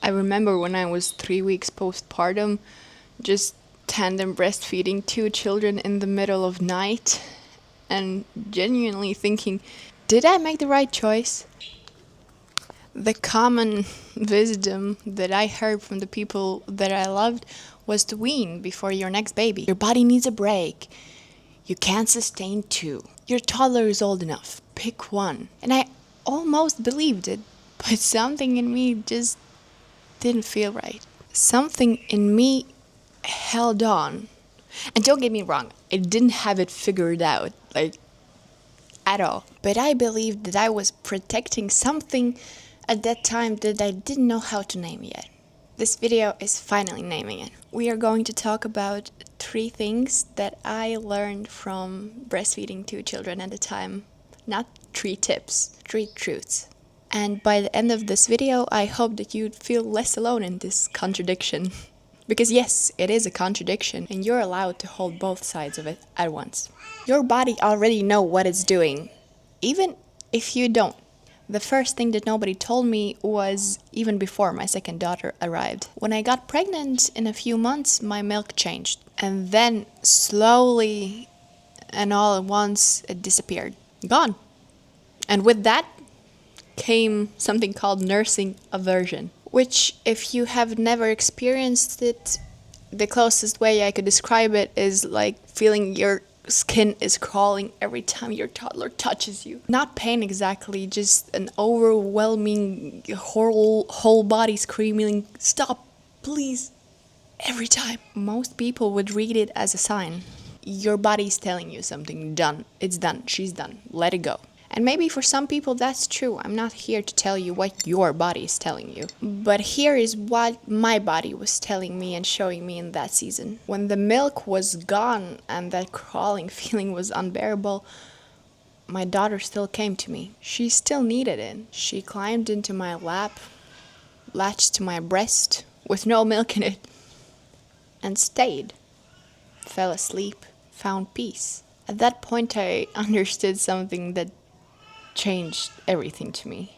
I remember when I was 3 weeks postpartum, just tandem breastfeeding 2 children in the middle of night and genuinely thinking, did I make the right choice? The common wisdom that I heard from the people that I loved was to wean before your next baby. Your body needs a break. You can't sustain 2. Your toddler is old enough. Pick one. And I almost believed it, but something in me just didn't feel right. Something in me held on. And don't get me wrong, I didn't have it figured out, at all. But I believed that I was protecting something at that time that I didn't know how to name yet. This video is finally naming it. We are going to talk about 3 things that I learned from breastfeeding 2 children at a time. Not 3 tips, 3 truths. And by the end of this video, I hope that you'd feel less alone in this contradiction. Because yes, it is a contradiction, and you're allowed to hold both sides of it at once. Your body already knows what it's doing, even if you don't. The first thing that nobody told me was even before my second daughter arrived. When I got pregnant, in a few months, my milk changed. And then slowly and all at once, it disappeared. Gone. And with that came something called nursing aversion, which, if you have never experienced it, the closest way I could describe it is like feeling your skin is crawling every time your toddler touches you. Not pain exactly, just an overwhelming whole body screaming, "Stop, please," every time. Most people would read it as a sign. Your body's telling you something. Done. It's done. She's done. Let it go. And maybe for some people that's true. I'm not here to tell you what your body is telling you. But here is what my body was telling me and showing me in that season. When the milk was gone and that crawling feeling was unbearable, my daughter still came to me. She still needed it. She climbed into my lap, latched to my breast with no milk in it, and stayed. Fell asleep, found peace. At that point I understood something that changed everything to me.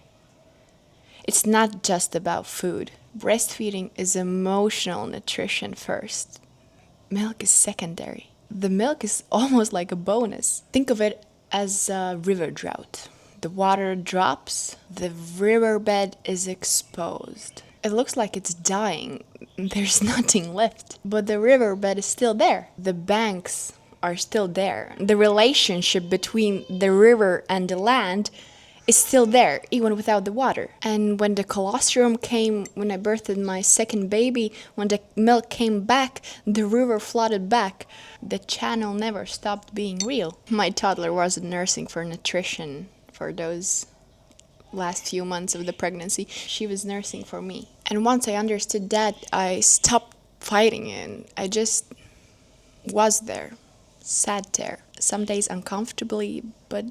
It's not just about food. Breastfeeding is emotional nutrition first. Milk is secondary. The milk is almost like a bonus. Think of it as a river drought. The water drops, the riverbed is exposed. It looks like it's dying. There's nothing left. But the riverbed is still there. The banks are still there. The relationship between the river and the land is still there, even without the water. And when the colostrum came, when I birthed my second baby, when the milk came back, the river flooded back. The channel never stopped being real. My toddler wasn't nursing for nutrition for those last few months of the pregnancy. She was nursing for me. And once I understood that, I stopped fighting and I just was there. Sat there, some days uncomfortably, but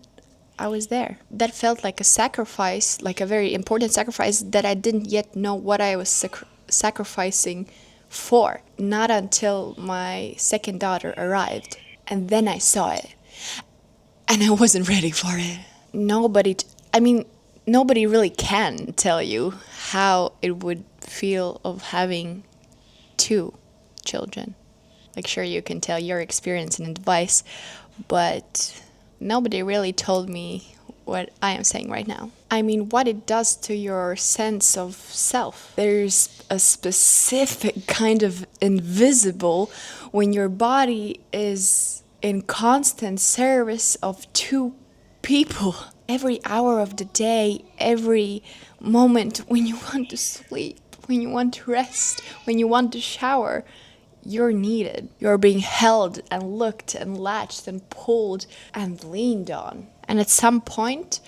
I was there. That felt like a sacrifice, like a very important sacrifice that I didn't yet know what I was sacrificing for. Not until my second daughter arrived. And then I saw it. And I wasn't ready for it. Nobody really can tell you how it would feel of having 2 children. Sure, you can tell your experience and advice, but nobody really told me what I am saying right now. What it does to your sense of self. There's a specific kind of invisible when your body is in constant service of 2 people. Every hour of the day, every moment when you want to sleep, when you want to rest, when you want to shower, you're needed. You're being held and looked and latched and pulled and leaned on. And at some point,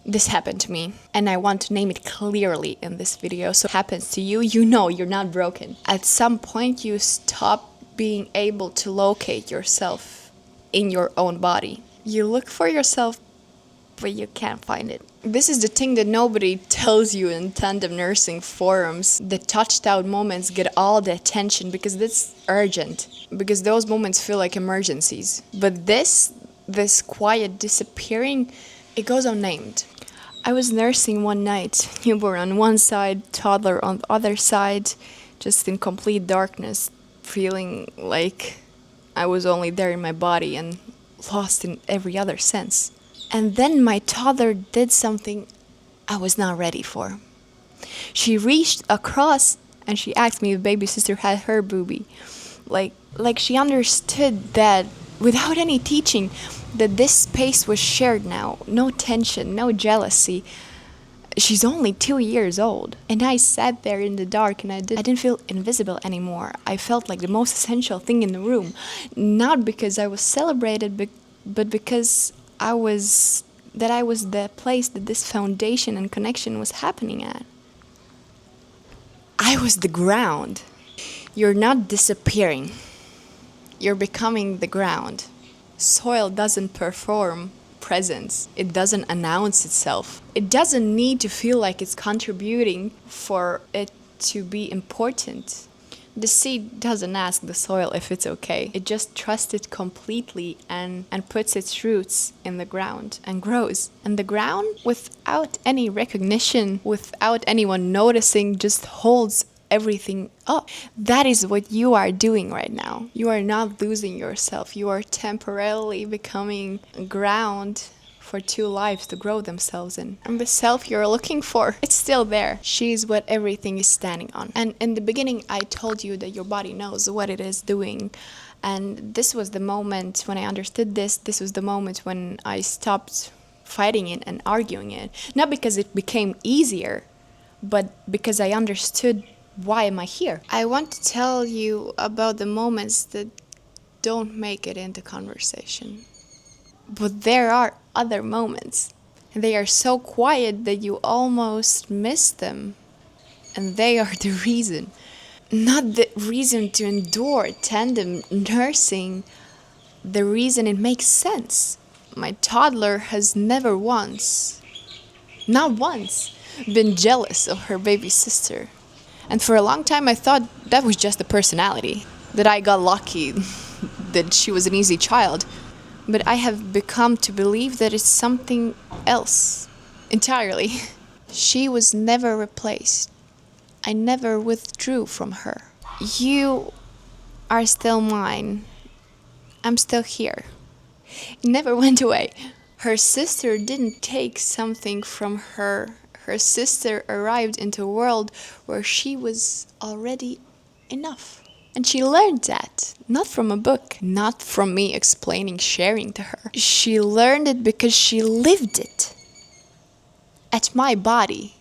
this happened to me. And I want to name it clearly in this video. So if it happens to you, you know you're not broken. At some point, you stop being able to locate yourself in your own body. You look for yourself, but you can't find it. This is the thing that nobody tells you in Tandem Nursing forums. The touched out moments get all the attention because that's urgent. Because those moments feel like emergencies. But this quiet disappearing, it goes unnamed. I was nursing one night, newborn on one side, toddler on the other side, just in complete darkness, feeling like I was only there in my body and lost in every other sense. And then my toddler did something I was not ready for. She reached across and she asked me if baby sister had her boobie. Like she understood that without any teaching, that this space was shared now. No tension, no jealousy. She's only 2 years old. And I sat there in the dark and I didn't feel invisible anymore. I felt like the most essential thing in the room. Not because I was celebrated, but because I was the place that this foundation and connection was happening at. I was the ground. You're not disappearing. You're becoming the ground. Soil doesn't perform presence. It doesn't announce itself. It doesn't need to feel like it's contributing for it to be important. The seed doesn't ask the soil if it's okay. It just trusts it completely and puts its roots in the ground and grows. And the ground, without any recognition, without anyone noticing, just holds everything up. That is what you are doing right now. You are not losing yourself. You are temporarily becoming ground for two lives to grow themselves in. And the self you're looking for, it's still there. She's what everything is standing on. And in the beginning, I told you that your body knows what it is doing. And this was the moment when I understood this. This was the moment when I stopped fighting it and arguing it. Not because it became easier, but because I understood why am I here. I want to tell you about the moments that don't make it into conversation. But there are other moments. They are so quiet that you almost miss them. And they are the reason. Not the reason to endure tandem nursing. The reason it makes sense. My toddler has never once, not once, been jealous of her baby sister. And for a long time I thought that was just a personality. That I got lucky. That she was an easy child. But I have become to believe that it's something else entirely. She was never replaced. I never withdrew from her. You are still mine. I'm still here. It never went away. Her sister didn't take something from her. Her sister arrived into a world where she was already enough. And she learned that, not from a book, not from me explaining, sharing to her. She learned it because she lived it. At my body,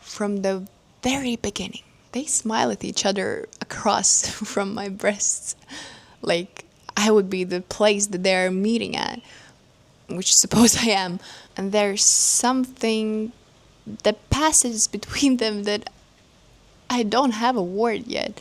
from the very beginning. They smile at each other across from my breasts. Like I would be the place that they're meeting at, which suppose I am. And there's something that passes between them that I don't have a word yet.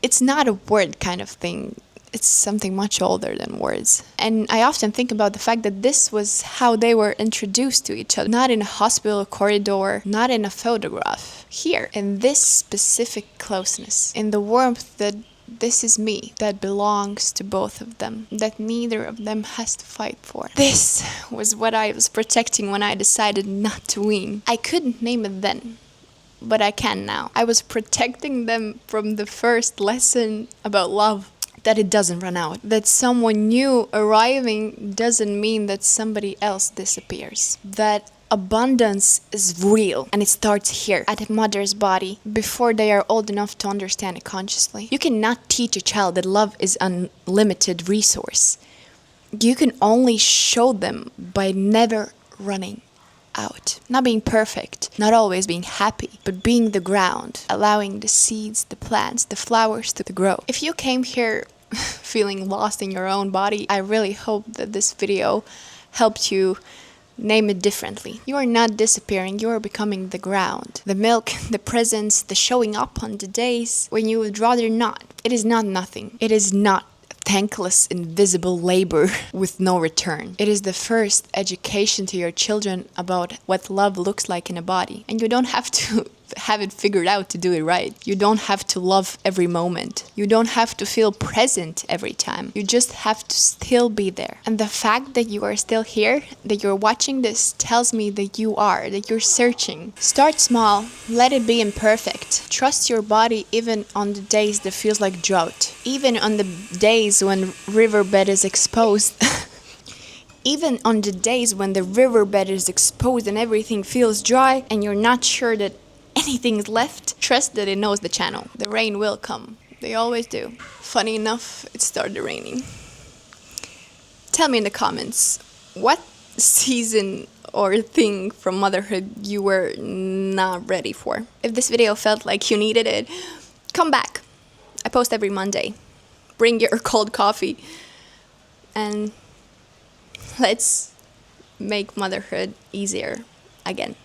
It's not a word kind of thing. It's something much older than words. And I often think about the fact that this was how they were introduced to each other. Not in a hospital corridor, not in a photograph. Here, in this specific closeness, in the warmth that this is me, that belongs to both of them, that neither of them has to fight for. This was what I was protecting when I decided not to wean. I couldn't name it then, but I can now. I was protecting them from the first lesson about love, that it doesn't run out. That someone new arriving doesn't mean that somebody else disappears. That abundance is real, and it starts here, at a mother's body, before they are old enough to understand it consciously. You cannot teach a child that love is unlimited resource. You can only show them by never running out. Not being perfect, not always being happy, but being the ground, allowing the seeds, the plants, the flowers to grow. If you came here feeling lost in your own body, I really hope that this video helped you name it differently. You are not disappearing, you are becoming the ground. The milk, the presence, the showing up on the days when you would rather not. It is not nothing. It is not thankless, invisible labor with no return. It is the first education to your children about what love looks like in a body. And you don't have to have it figured out to do it right. You don't have to love every moment. You don't have to feel present every time. You just have to still be there. And the fact that you are still here, that you're watching this, tells me that you're searching. Start small. Let it be imperfect. Trust your body even on the days that feels like drought. Even on the days when riverbed is exposed. Even on the days when the riverbed is exposed and everything feels dry and you're not sure that anything is left, trust that it knows the channel. The rain will come. They always do. Funny enough, it started raining. Tell me in the comments, what season or thing from motherhood you were not ready for? If this video felt like you needed it, come back. I post every Monday. Bring your cold coffee and let's make motherhood easier again.